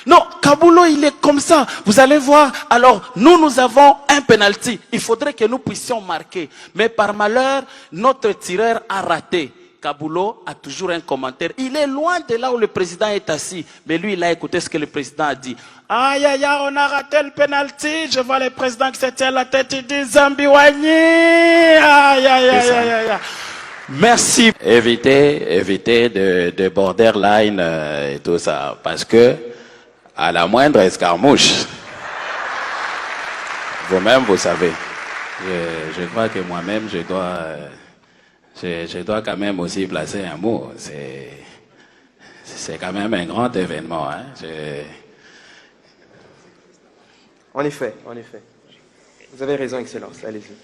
Non, Kabulo, il est comme ça. Vous allez voir. Alors, nous avons un penalty. Il faudrait que nous puissions marquer. Mais par malheur, notre tireur a raté. Kabulo a toujours un commentaire. Il est loin de là où le président est assis. Mais lui, il a écouté ce que le président a dit. Aïe, aïe, aïe, on a raté le penalty. Je vois le président qui se tient la tête. Il dit Zambiwani. Aïe, aïe, aïe, aïe, aïe. Merci. Évitez de borderline et tout ça. Parce que, à la moindre escarmouche, vous-même, vous savez. Je crois que moi-même, je dois quand même aussi placer un mot. C'est quand même un grand événement. Hein. En effet. Vous avez raison, Excellence. Allez-y.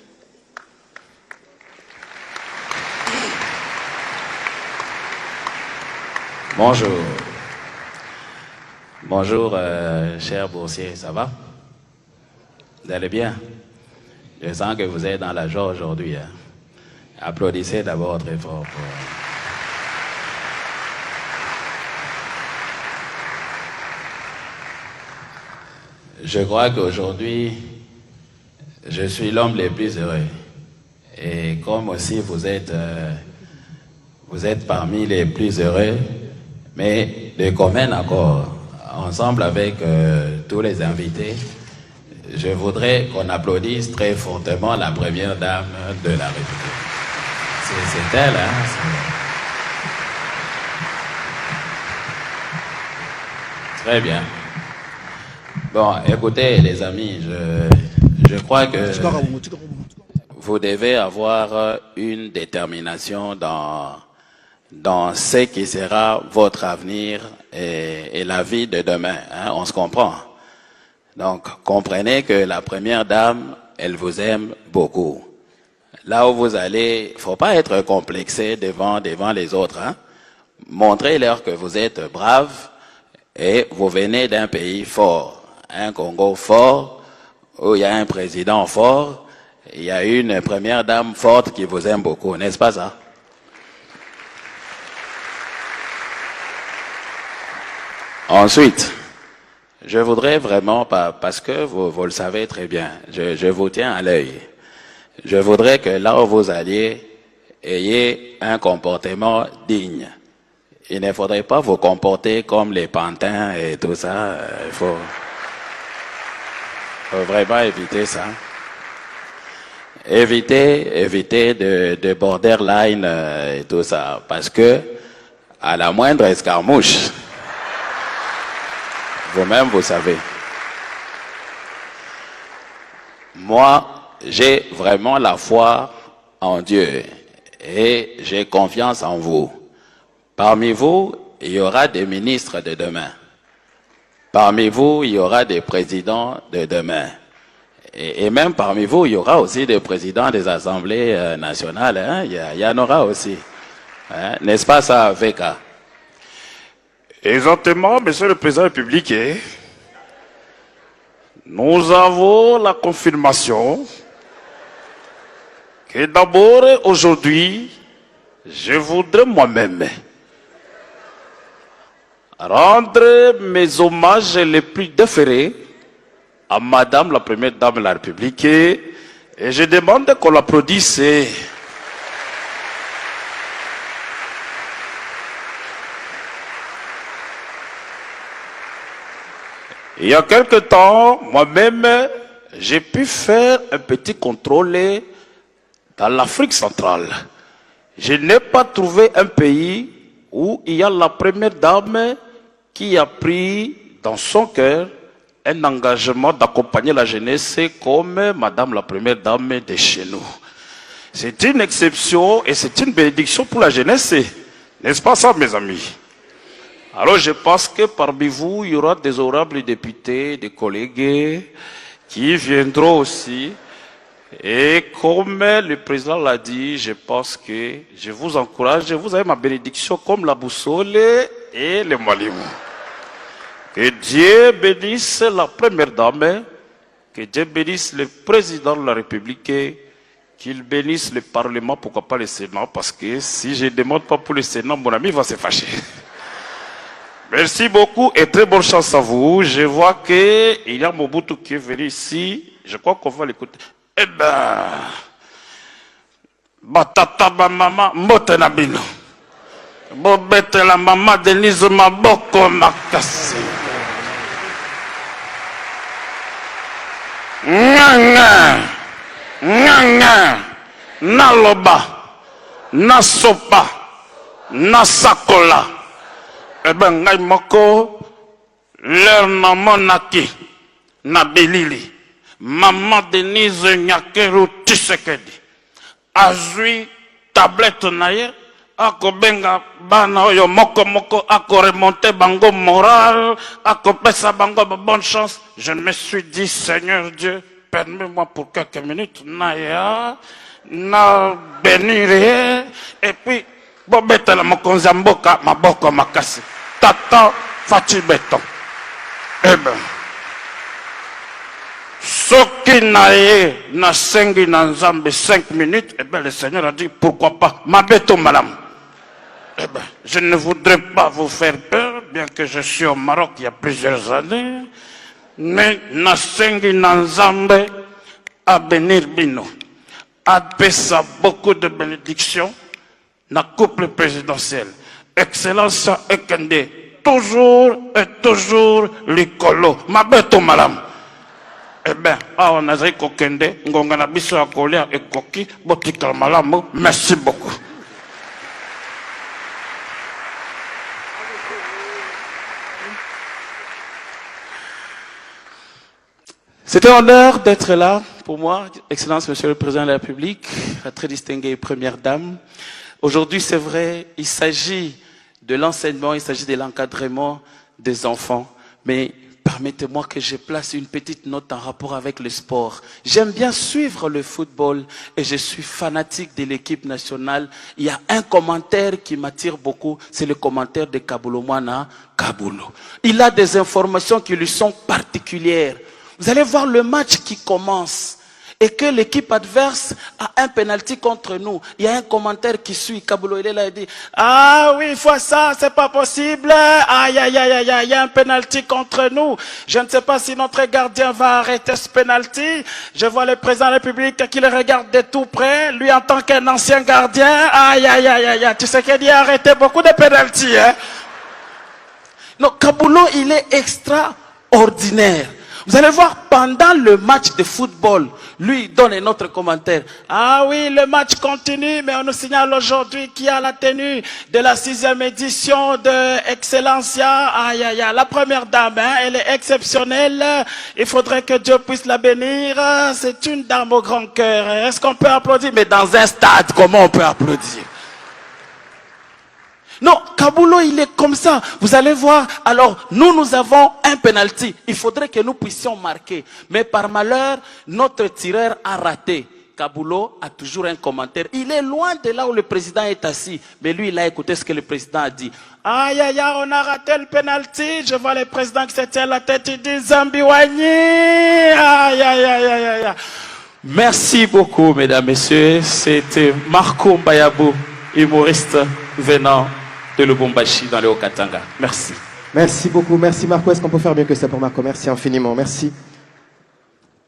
Bonjour. Bonjour, cher boursier, ça va? Vous allez bien? Je sens que vous êtes dans la joie aujourd'hui. Hein? Applaudissez d'abord très fort. Je crois qu'aujourd'hui, je suis l'homme le plus heureux. Et comme aussi vous êtes parmi les plus heureux, mais de commun accord, ensemble avec tous les invités, je voudrais qu'on applaudisse très fortement la première dame de la République. C'est elle, hein? Très bien. Bon, écoutez les amis, je crois que vous devez avoir une détermination dans ce qui sera votre avenir et la vie de demain. Hein, on se comprend. Donc, comprenez que la première dame, elle vous aime beaucoup. Là où vous allez, faut pas être complexé devant les autres. Hein. Montrez-leur que vous êtes brave et vous venez d'un pays fort. Un Congo fort, où il y a un président fort, il y a une première dame forte qui vous aime beaucoup, n'est-ce pas ça? Ensuite, je voudrais vraiment, parce que vous le savez très bien, je vous tiens à l'œil. Je voudrais que là où vous alliez, ayez un comportement digne. Il ne faudrait pas vous comporter comme les pantins et tout ça. Il faut vraiment éviter ça. Évitez de borderline et tout ça. Parce que, à la moindre escarmouche, vous-même, vous savez. Moi, j'ai vraiment la foi en Dieu et j'ai confiance en vous. Parmi vous, il y aura des ministres de demain. Parmi vous, il y aura des présidents de demain. Et même parmi vous, il y aura aussi des présidents des assemblées nationales. Hein? Il y en aura aussi. Hein? N'est-ce pas ça, Veka? Exactement, Monsieur le Président de la République. Nous avons la confirmation que d'abord, aujourd'hui, je voudrais moi-même rendre mes hommages les plus déférés à Madame la Première Dame de la République et je demande qu'on l'applaudisse. Il y a quelque temps, moi-même, j'ai pu faire un petit contrôle dans l'Afrique centrale. Je n'ai pas trouvé un pays où il y a la Première Dame qui a pris dans son cœur un engagement d'accompagner la jeunesse comme Madame la Première Dame de chez nous. C'est une exception et c'est une bénédiction pour la jeunesse. N'est-ce pas ça, mes amis? Alors je pense que parmi vous, il y aura des honorables députés, des collègues qui viendront aussi. Et comme le président l'a dit, je pense que je vous encourage, vous avez ma bénédiction comme la boussole et le malimou. Que Dieu bénisse la Première Dame, que Dieu bénisse le Président de la République, qu'il bénisse le Parlement, pourquoi pas le Sénat, parce que si je ne demande pas pour le Sénat, mon ami va se fâcher. Merci beaucoup et très bonne chance à vous. Je vois qu'il y a Mobutu qui est venu ici. Je crois qu'on va l'écouter. Eh ben, batata ba mama mbote na bino. Bobete la mama Denise Maboko makasi. Nganga, nganga, naloba, nasopa, nasakola. Eh ben, ngai moko, leur namonaki, na bilili, maman Denise Nyakeru Tshisekedi, azui tablette naye, ako benga bana oyo moko moko, ako remonter bango moral, ako pesa bango bonne chance. Je me suis dit, Seigneur Dieu, permets-moi pour quelques minutes, naya, na bénir, et puis, bobeta la mokonzi mboka maboko makasi tata Fachi Beton. Eh ben soki nae na sengi na nzambe 5 minutes, eh ben le Seigneur a dit pourquoi pas mabeto malam. Eh ben je ne voudrais pas vous faire peur, bien que je suis au Maroc il y a plusieurs années, mais na sengi na nzambe a bénir bino, a pesa beaucoup de bénédictions. Na couple présidentiel, Excellence Ekende, toujours et toujours l'icolo. Ma bête au malam. Eh bien, on a dit qu'Okende, on a biso à coller et coquille, botika malam. Merci beaucoup. C'est un honneur d'être là pour moi, Excellence Monsieur le Président de la République, la très distinguée Première Dame. Aujourd'hui, c'est vrai, il s'agit de l'enseignement, il s'agit de l'encadrement des enfants. Mais permettez-moi que je place une petite note en rapport avec le sport. J'aime bien suivre le football et je suis fanatique de l'équipe nationale. Il y a un commentaire qui m'attire beaucoup, c'est le commentaire de Kabulo Mwana Kabulo. Il a des informations qui lui sont particulières. Vous allez voir le match qui commence. Et que l'équipe adverse a un penalty contre nous. Il y a un commentaire qui suit. Kabulo, il est là, il dit, ah oui, fois ça, c'est pas possible. Aïe, aïe, aïe, aïe, aïe, il y a un penalty contre nous. Je ne sais pas si notre gardien va arrêter ce penalty. Je vois le président de la République qui le regarde de tout près. Lui, en tant qu'un ancien gardien, aïe, aïe, aïe, aïe, aïe. Tu sais qu'il a arrêté beaucoup de penalty, hein? Non, Kabulo, il est extraordinaire. Vous allez voir, pendant le match de football, lui donne un autre commentaire. Ah oui, le match continue, mais on nous signale aujourd'hui qu'il y a la tenue de la 6e édition de Excellencia. Aïe, aïe, aïe, la première dame, hein, elle est exceptionnelle. Il faudrait que Dieu puisse la bénir. C'est une dame au grand cœur. Est-ce qu'on peut applaudir? Mais dans un stade, comment on peut applaudir? Non, Kabulo, il est comme ça. Vous allez voir. Alors, nous avons un penalty. Il faudrait que nous puissions marquer. Mais par malheur, notre tireur a raté. Kabulo a toujours un commentaire. Il est loin de là où le président est assis. Mais lui, il a écouté ce que le président a dit. Aïe, aïe, aïe, on a raté le penalty. Je vois le président qui se tient la tête. Il dit Zambiwani. Aïe, aïe, aïe, aïe, aïe. Merci beaucoup, mesdames, messieurs. C'était Marco Mbayabou, humoriste venant de Lubumbashi dans le Haut-Katanga. Merci. Merci beaucoup. Merci Marco. Est-ce qu'on peut faire mieux que ça pour Marco? Merci infiniment. Merci.